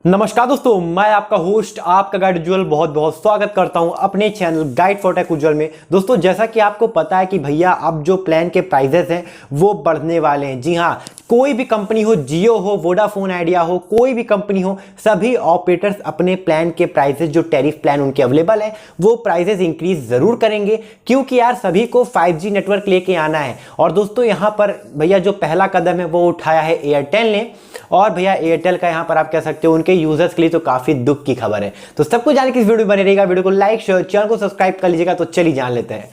नमस्कार दोस्तों, मैं आपका होस्ट आपका गाइड उज्ज्वल बहुत बहुत स्वागत करता हूं अपने चैनल गाइड फॉर टेक उज्ज्वल में। दोस्तों, जैसा कि आपको पता है कि भैया अब जो प्लान के प्राइजेस हैं वो बढ़ने वाले हैं। जी हाँ, कोई भी कंपनी हो, जियो हो, वोडाफोन आइडिया हो, कोई भी कंपनी हो, सभी ऑपरेटर्स अपने प्लान के प्राइजेस जो टैरिफ प्लान उनके अवेलेबल है वो प्राइजेस इंक्रीज जरूर करेंगे, क्योंकि यार सभी को 5G नेटवर्क लेके आना है। और दोस्तों यहाँ पर भैया जो पहला कदम है वो उठाया है एयरटेल ने। और भैया एयरटेल का यहाँ पर आप कह सकते हो उनके यूजर्स के लिए तो काफी दुख की खबर है। तो सब कुछ जानने की इस वीडियो बने रहेगा। वीडियो को लाइक शेयर, चैनल को सब्सक्राइब कर लीजिएगा। तो चलिए जान लेते हैं।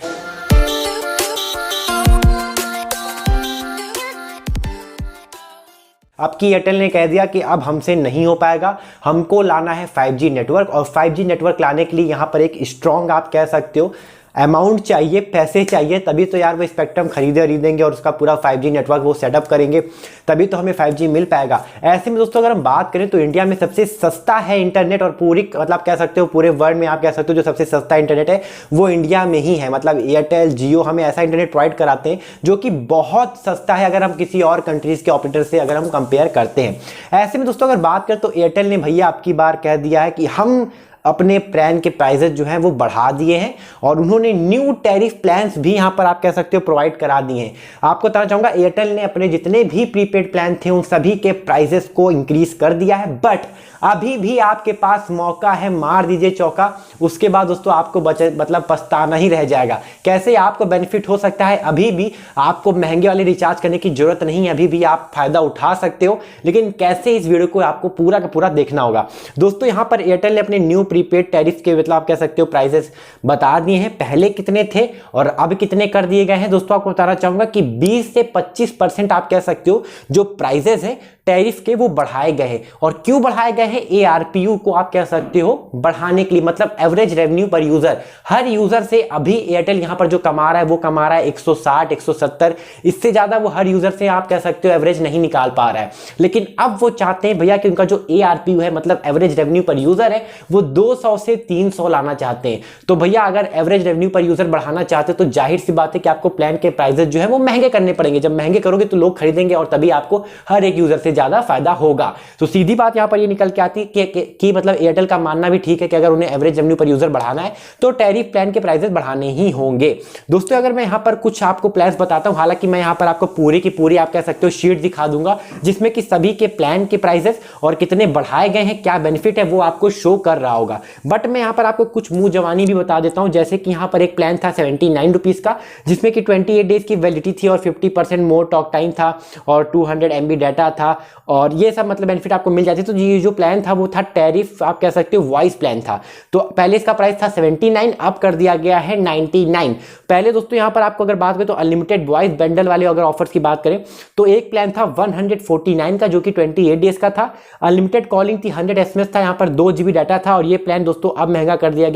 अब की एयरटेल ने कह दिया कि अब हमसे नहीं हो पाएगा, हमको लाना है 5G नेटवर्क। और 5G नेटवर्क लाने के लिए यहाँ पर एक स्ट्रॉन्ग आप कह सकते हो अमाउंट चाहिए, पैसे चाहिए, तभी तो यार वो स्पेक्ट्रम खरीदेंगे और उसका पूरा 5G नेटवर्क वो सेटअप करेंगे, तभी तो हमें 5G मिल पाएगा। ऐसे में दोस्तों अगर हम बात करें तो इंडिया में सबसे सस्ता है इंटरनेट, और पूरी मतलब कह सकते हो पूरे वर्ल्ड में आप कह सकते हो जो सबसे सस्ता इंटरनेट है वो इंडिया में ही है। मतलब एयरटेल, जियो हमें ऐसा इंटरनेट प्रोवाइड कराते हैं जो कि बहुत सस्ता है अगर हम किसी और कंट्रीज के ऑपरेटर से अगर हम कंपेयर करते हैं। ऐसे में दोस्तों अगर बात करें तो एयरटेल ने भैया आपकी बार कह दिया है कि हम अपने प्लान के प्राइजेस जो हैं वो बढ़ा दिए हैं, और उन्होंने न्यू टैरिफ प्लान्स भी यहां पर आप कह सकते हो प्रोवाइड करा दिए हैं। आपको बताना चाहूंगा एयरटेल ने अपने जितने भी प्रीपेड प्लान थे उन सभी के प्राइजेस को इंक्रीज कर दिया है, बट अभी भी आपके पास मौका है, मार दीजिए चौका। उसके बाद दोस्तों आपको मतलब पछताना ही रह जाएगा। कैसे आपको बेनिफिट हो सकता है, अभी भी आपको महंगे वाले रिचार्ज करने की जरूरत नहीं है, अभी भी आप फायदा उठा सकते हो, लेकिन कैसे इस वीडियो को आपको पूरा का पूरा देखना होगा। दोस्तों यहाँ पर एयरटेल ने अपने न्यू प्रीपेड टैरिफ के मतलब आप कह सकते हो प्राइसेस बता दिए हैं, पहले कितने थे और अब कितने कर दिए गए हैं। दोस्तों आपको बताना चाहूंगा कि 20 से 25% आप कह सकते हो जो प्राइसेस है टैरिफ के वो बढ़ाए गए हैं। और क्यों बढ़ाए गए हैं? ARPU को आप कह सकते हो बढ़ाने के लिए, मतलब एवरेज रेवेन्यू पर यूजर। हर यूजर से अभी एयरटेल यहां पर जो कमा रहा है वो कमा रहा है 160 170, इससे ज्यादा वो हर यूजर से आप कह सकते हो एवरेज नहीं निकाल पा रहा है। लेकिन अब वो चाहते हैं भैया कि उनका जो ARPU है मतलब एवरेज रेवेन्यू पर यूजर है वो 200 से 300 लाना चाहते हैं। तो भैया अगर एवरेज रेवेन्यू पर यूजर बढ़ाना चाहते तो जाहिर सी बात है कि आपको प्लान के प्राइसेस जो है वो महंगे करने पड़ेंगे। जब महंगे करोगे तो लोग खरीदेंगे और तभी आपको हर एक यूजर से ज्यादा फायदा होगा। तो सीधी बात यहां पर ये निकल के आती है कि मतलब एयरटेल का मानना भी ठीक है कि अगर उन्हें एवरेज रेवेन्यू पर यूजर बढ़ाना है तो टैरिफ प्लान के प्राइसेस बढ़ाने ही होंगे। दोस्तों अगर मैं यहां पर कुछ आपको प्लान्स बताता हूं, हालांकि मैं यहां पर आपको पूरी की पूरी आप कह सकते हो शीट दिखा दूंगा जिसमें कि सभी के प्लान के प्राइसेस और कितने बढ़ाए गए हैं, क्या बेनिफिट है वो आपको शो कर रहा होगा। बट मैं यहां पर आपको कुछ मुंह जवानी भी बता देता हूं, जैसे कि यहां पर एक प्लान था 79 रुपीज का जिसमें कि 28 डेज की वैलिडिटी थी और 50% मोर टॉक टाइम था और 200 MB डाटा था, और ये सब मतलब बेनिफिट आपको मिल जाती। तो ये जो प्लान था वो था टैरिफ आप कह सकते हो वॉइस प्लान था। तो पहले इसका प्राइस था 79, अब कर दिया गया है 99। पहले दोस्तों यहां पर आपको अगर बात करें तो अनलिमिटेड वॉइस बंडल वाले अगर ऑफर्स की बात करें तो एक प्लान था 149 का जो कि 28 डेज का था। अनलिमिटेड कॉलिंग थी, 100 SMS था, यहां पर 2 GB डाटा था, और ये प्लान दोस्तों अब महंगा कर दिया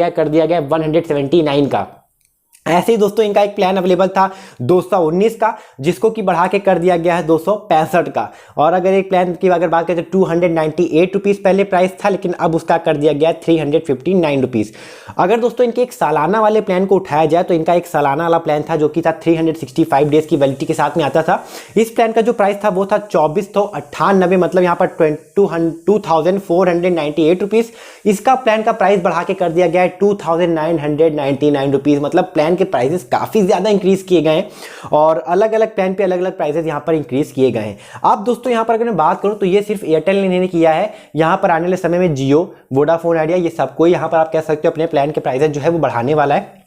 गया 179 का। ऐसे ही दोस्तों इनका एक प्लान अवेलेबल था 219 का जिसको कि बढ़ा के कर दिया गया है 265 का। और अगर एक प्लान की अगर बात करें तो 298 रुपीज पहले प्राइस था, लेकिन अब उसका कर दिया गया 359 रुपीज। अगर दोस्तों इनके एक सालाना वाले प्लान को उठाया जाए तो इनका एक सालाना वाला प्लान था जो कि था 365 डेज की वैलिडिटी के साथ में आता था। इस प्लान का जो प्राइस था वो था 2498, मतलब यहाँ पर 2498 रुपीज। इसका प्लान का प्राइस बढ़ा के कर दिया गया है 2999 रुपीज। मतलब प्लान के प्राइसेस काफी ज्यादा इंक्रीज किए गए हैं और अलग अलग प्लान पे अलग अलग प्राइसेस यहां पर इंक्रीज किए गए हैं। अब दोस्तों यहां पर अगर मैं बात करूं तो ये सिर्फ एयरटेल ने नहीं किया है, यहां पर आने वाले समय में जियो, वोडाफोन आइडिया, ये सबको यहां पर आप कह सकते हो अपने प्लान के प्राइसेस जो है वो बढ़ाने वाला है।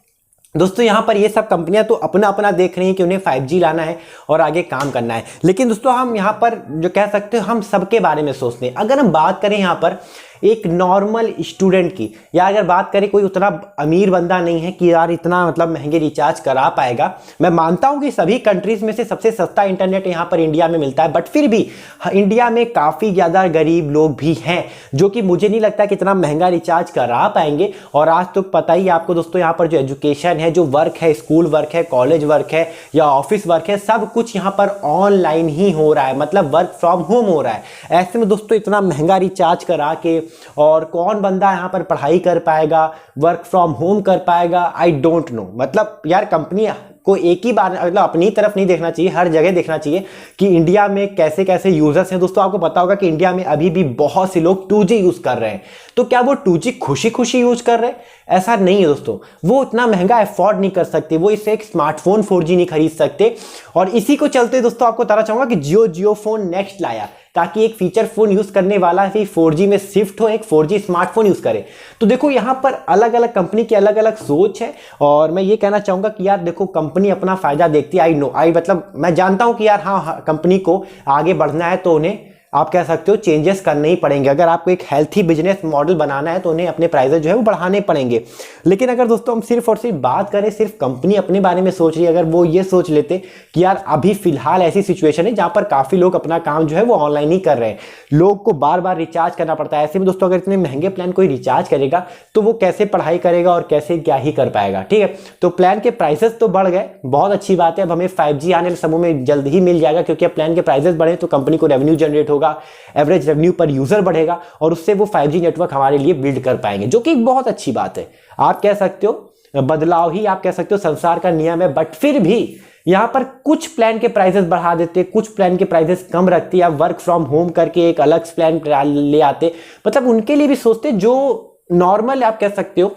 दोस्तों यहां पर ये सब कंपनियां तो अपना अपना देख रही हैं कि उन्हें 5G लाना है और आगे काम करना है, लेकिन दोस्तों हम यहां पर जो कह सकते हो हम सबके बारे में सोचते हैं। अगर हम बात करें यहां पर एक नॉर्मल स्टूडेंट की, या अगर बात करें कोई उतना अमीर बंदा नहीं है कि यार इतना मतलब महंगे रिचार्ज करा पाएगा। मैं मानता हूं कि सभी कंट्रीज में से सबसे सस्ता इंटरनेट यहां पर इंडिया में मिलता है, बट फिर भी इंडिया में काफी ज्यादा गरीब लोग भी हैं जो कि मुझे नहीं लगता कि इतना महंगा रिचार्ज करा पाएंगे। और आज तो पता ही आपको दोस्तों यहाँ पर जो एजुकेशन है, जो वर्क है, स्कूल वर्क है, कॉलेज वर्क है या ऑफिस वर्क है, सब कुछ यहाँ पर ऑनलाइन ही हो रहा है, मतलब वर्क फ्रॉम होम हो रहा है। ऐसे में दोस्तों इतना महंगा रिचार्ज करा के और कौन बंदा यहाँ पर पढ़ाई कर पाएगा, वर्क फ्रॉम होम कर पाएगा, आई डोंट नो। मतलब यार कंपनी को एक ही बार मतलब अपनी तरफ नहीं देखना चाहिए, हर जगह देखना चाहिए कि इंडिया में कैसे कैसे यूजर्स हैं। दोस्तों आपको पता होगा कि इंडिया में अभी भी बहुत से लोग 2G यूज कर रहे हैं, तो क्या वो 2G खुशी खुशी यूज कर रहे हैं? ऐसा नहीं है दोस्तों, वो इतना महंगा अफोर्ड नहीं कर सकते, वो इससे एक स्मार्टफोन 4G नहीं खरीद सकते। और इसी को चलते दोस्तों आपको बताना चाहूंगा कि जियो फोन नेक्स्ट लाया ताकि एक फीचर फोन यूज करने वाला ही 4G में शिफ्ट हो, एक 4G स्मार्टफोन यूज करे। तो देखो यहाँ पर अलग अलग कंपनी की अलग अलग सोच है, और मैं ये कहना चाहूंगा कि यार देखो कंपनी अपना फायदा देखती है। आई मतलब मैं जानता हूं कि यार हाँ कंपनी को आगे बढ़ना है तो उन्हें आप कह सकते हो चेंजेस करने ही पड़ेंगे। अगर आपको एक हेल्थी बिजनेस मॉडल बनाना है तो उन्हें अपने प्राइसेस जो है वो बढ़ाने पड़ेंगे। लेकिन अगर दोस्तों हम सिर्फ और सिर्फ बात करें, सिर्फ कंपनी अपने बारे में सोच रही है, अगर वो ये सोच लेते कि यार अभी फिलहाल ऐसी सिचुएशन है जहां पर काफी लोग अपना काम जो है वो ऑनलाइन ही कर रहे हैं, लोग को बार बार रिचार्ज करना पड़ता है। ऐसे में दोस्तों अगर इतने महंगे प्लान कोई रिचार्ज करेगा तो वो कैसे पढ़ाई करेगा और कैसे क्या ही कर पाएगा। ठीक है, तो प्लान के प्राइसेस तो बढ़ गए, बहुत अच्छी बात है। अब हमें 5G आने वाले समय में जल्द ही मिल जाएगा, क्योंकि अब प्लान के प्राइसेस बढ़े तो कंपनी को रेवेन्यू जनरेट होगा, एवरेज रेवेन्यू पर यूजर बढ़ेगा, और उससे वो 5G नेटवर्क हमारे लिए बिल्ड कर पाएंगे, जो कि बहुत अच्छी बात है। आप कह सकते हो बदलाव ही आप कह सकते हो संसार का नियम है। बट फिर भी यहां पर कुछ प्लान के प्राइसेस बढ़ा देते, कुछ प्लान के प्राइसेस कम रखते, या वर्क फ्रॉम होम करके एक अलग प्लान ले आते। मतलब उनके लिए भी सोचते जो नॉर्मल आप कह सकते हो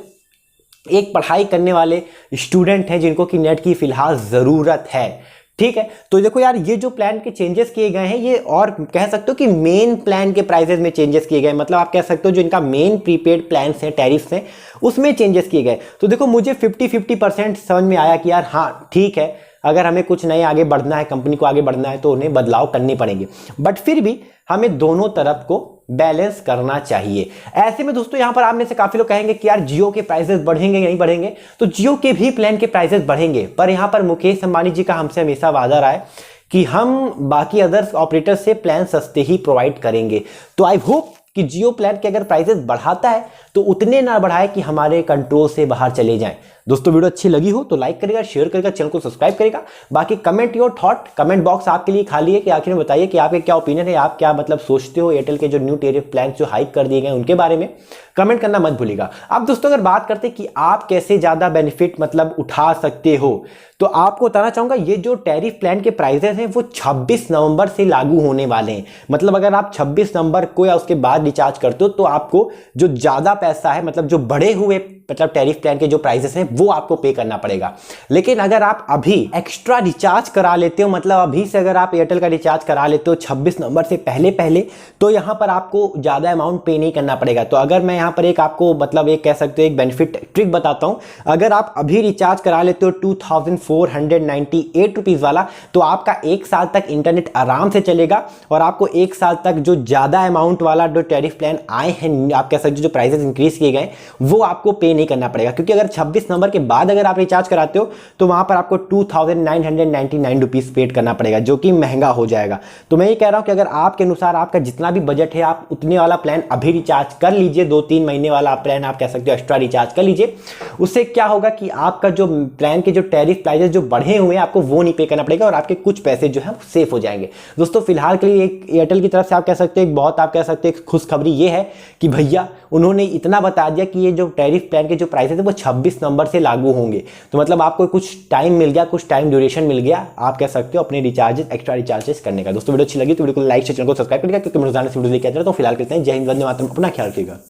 एक पढ़ाई करने वाले स्टूडेंट हैं जिनको कि नेट की फिलहाल जरूरत है। ठीक है, तो देखो यार ये जो प्लान के चेंजेस किए गए हैं ये और कह सकते हो कि मेन प्लान के प्राइसेस में चेंजेस किए गए, मतलब आप कह सकते हो जो इनका मेन प्रीपेड प्लान्स हैं, टैरिफ्स हैं, उसमें चेंजेस किए गए। तो देखो मुझे 50-50% समझ में आया कि यार हाँ ठीक है, अगर हमें कुछ नए आगे बढ़ना है, कंपनी को आगे बढ़ना है तो उन्हें बदलाव करने पड़ेंगे। बट फिर भी हमें दोनों तरफ को बैलेंस करना चाहिए। ऐसे में दोस्तों यहां पर आप में से काफी लोग कहेंगे कि यार जियो के प्राइसेस बढ़ेंगे नहीं बढ़ेंगे, तो जियो के भी प्लान के प्राइसेस बढ़ेंगे। पर यहां पर मुकेश अंबानी जी का हमसे हमेशा वादा रहा है कि हम बाकी अदर्स ऑपरेटर से प्लान सस्ते ही प्रोवाइड करेंगे। तो आई होप कि जियो प्लान के अगर प्राइसेस बढ़ाता है तो उतने ना बढ़ाए कि हमारे कंट्रोल से बाहर चले जाएं। दोस्तों वीडियो अच्छी लगी हो तो लाइक करेगा, शेयर करेगा, चैनल को सब्सक्राइब करेगा। बाकी comment your thought, comment box आपके लिए खाली है कि आखिर में बताइए कि आपके क्या ओपिनियन है, आप क्या मतलब सोचते हो एयरटेल के जो न्यू टेरिफ प्लान जो हाइक कर दिए गए उनके बारे में कमेंट करना मत भूलिएगा। अब दोस्तों अगर बात करते कि आप कैसे ज्यादा बेनिफिट मतलब उठा सकते हो, तो आपको बताना चाहूंगा ये जो टैरिफ प्लान के प्राइसेस हैं वो 26 नवंबर से लागू होने वाले हैं। मतलब अगर आप 26 नवंबर को या उसके बाद रिचार्ज करते हो तो आपको जो ज्यादा पैसा है, मतलब जो बढ़े हुए मतलब टैरिफ प्लान के जो प्राइसेस हैं वो आपको पे करना पड़ेगा। लेकिन अगर आप अभी एक्स्ट्रा रिचार्ज करा लेते हो, मतलब अभी से अगर आप एयरटेल का रिचार्ज करा लेते हो 26 नवंबर से पहले पहले, तो यहां पर आपको ज्यादा अमाउंट पे नहीं करना पड़ेगा। तो अगर मैं यहां पर एक आपको मतलब एक कह सकते हो एक बेनिफिट ट्रिक बताता हूं, अगर आप अभी रिचार्ज करा लेते हो 2498 रुपीज वाला, तो आपका एक साल तक इंटरनेट आराम से चलेगा, और आपको एक साल तक जो ज्यादा अमाउंट वाला जो टैरिफ प्लान आए हैं, आप कह सकते हो जो प्राइसेस इंक्रीज किए गए, वो आपको पे नहीं करना पड़ेगा। क्योंकि अगर 26 नंबर के बाद अगर आप रिचार्ज कराते हो तो वहां पर आपको 2999 रुपीज पेड करना पड़ेगा, जो कि महंगा हो जाएगा। तो मैं ये कह रहा हूं कि अगर आपके अनुसार आपका जितना भी बजट है, आप उतने वाला प्लान अभी रिचार्ज कर लीजिए। 2-3 महीने वाला प्लान आप कह सकते हो एक्स्ट्रा रिचार्ज कर लीजिए। उससे क्या होगा कि आपका जो प्लान के जो टैरिफ प्राइसेस जो बढ़े हुए हैं आपको वो नहीं पे करना पड़ेगा, और आपके कुछ पैसे जो है सेफ हो जाएंगे। दोस्तों फिलहाल के लिए एक एयरटेल की तरफ से आप कह सकते हो एक बहुत आप कह सकते हो खुशखबरी ये है कि भैया उन्होंने इतना बता दिया कि ये जो टैरिफ प्लान के जो प्राइसेस है वो 26 नंबर से लागू होंगे। तो मतलब आपको कुछ टाइम मिल गया, कुछ टाइम ड्यूरेशन मिल गया, आप कह सकते हो अपने रिचार्जेस एक्स्ट्रा रिचार्जेस करने का। दोस्तों वीडियो अच्छी लगी तो वीडियो को लाइक से चैनल को सब्सक्राइब करिएगा, क्योंकि मैं रोजाना वीडियो लेके आता रहता हूं। फिलहाल करते हैं, जय हिंद, वंदे मातरम, अपना ख्याल रखिएगा।